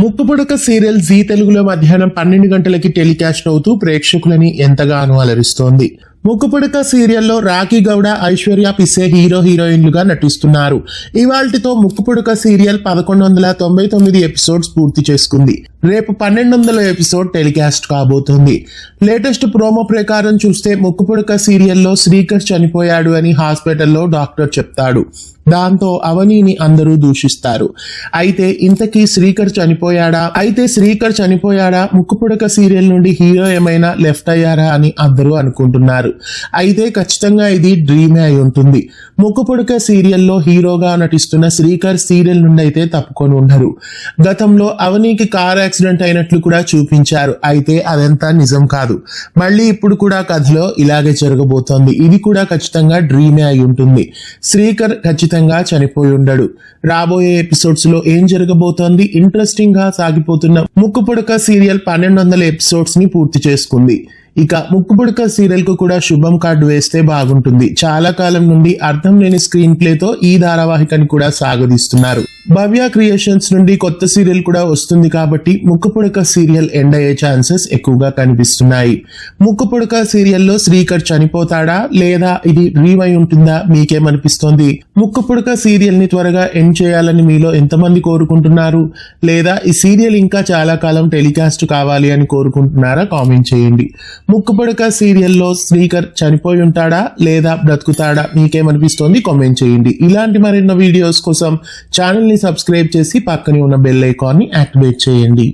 ముక్కుపుడక serial G తెలుగులో మధ్యాహ్నం 12 గంటలకి టెలికాస్ట్ అవుతూ ప్రేక్షకులని ఎంతగానో అలరిస్తోంది. ముక్కుపుడక సీరియల్లో రాఖీ గౌడ, ఐశ్వర్య పిసే హీరోయిన్లుగా నటిస్తున్నారు. ఇవాల్టితో ముక్కుపుడక సీరియల్ 1199 ఎపిసోడ్స్ పూర్తి చేసుకుంది. రేపు 1200 ఎపిసోడ్ టెలికాస్ట్ కాబోతోంది. లేటెస్ట్ ప్రోమో ప్రకారం చూస్తే ముక్కుపుడక సీరియల్లో శ్రీకర్ చనిపోయాడు అని హాస్పిటల్లో డాక్టర్ చెప్తాడు. దాంతో అవనీని అందరూ దూషిస్తారు. అయితే ఇంతకీ శ్రీకర్ చనిపోయాడా, ముక్కుపుడక సీరియల్ నుండి హీరో ఏమైనా లెఫ్ట్ అయ్యారా అని అందరూ అనుకుంటున్నారు. అయితే ఖచ్చితంగా ఇది డ్రీమే అయి ఉంటుంది. ముక్కుపుడక సీరియల్లో హీరోగా నటిస్తున్న శ్రీకర్ సీరియల్ నుండి అయితే తప్పుకొని ఉండరు. గతంలో అవనీకి కార్ యాక్సిడెంట్ అయినట్లు కూడా చూపించారు. అయితే అదంతా నిజం కాదు. మళ్ళీ ఇప్పుడు కూడా కథలో ఇలాగే జరగబోతోంది. ఇది కూడా ఖచ్చితంగా డ్రీమే అయి ఉంటుంది. శ్రీకర్ ఖచ్చితంగా చనిపోయి ఉండడు. రాబోయే ఎపిసోడ్స్ లో ఏం జరగబోతోంది? ఇంట్రెస్టింగ్ గా సాగిపోతున్న ముక్కుపుడక సీరియల్ 1200 ఎపిసోడ్స్ ని పూర్తి చేసుకుంది. ఇక ముక్కుపుడక సీరియల్ కు కూడా శుభం కార్డు వేస్తే బాగుంటుంది. చాలా కాలం నుండి అర్థం లేని స్క్రీన్ ప్లేతో ఈ ధారావాహికని కూడా సాగదీస్తున్నారు. భవ్య క్రియేషన్స్ నుండి కొత్త సీరియల్ కూడా వస్తుంది కాబట్టి ముక్కుపుడక సీరియల్ ఎండ్ అయ్యే ఛాన్సెస్ ఎక్కువగా కనిపిస్తున్నాయి. ముక్కుపుడక సీరియల్లో శ్రీకర్ చనిపోతాడా లేదా ఇది రీవ్ అయి ఉంటుందా? మీకేమనిపిస్తోంది? ముక్కుపుడక సీరియల్ ని త్వరగా ఎండ్ చేయాలని మీలో ఎంతమంది కోరుకుంటున్నారు? లేదా ఈ సీరియల్ ఇంకా చాలా కాలం టెలికాస్ట్ కావాలి అని కోరుకుంటున్నారా? కామెంట్ చేయండి. ముక్కుపుడక సీరియల్లో శ్రీకర్ చనిపోయి ఉంటాడా లేదా బ్రతుకుతాడా? మీకేమనిపిస్తోంది? కామెంట్ చేయండి. ఇలాంటి మరిన్నో వీడియోస్ కోసం ఛానల్ ని సబ్స్క్రైబ్ చేసి పక్కనే ఉన్న బెల్ ఐకాన్ ని యాక్టివేట్ చేయండి.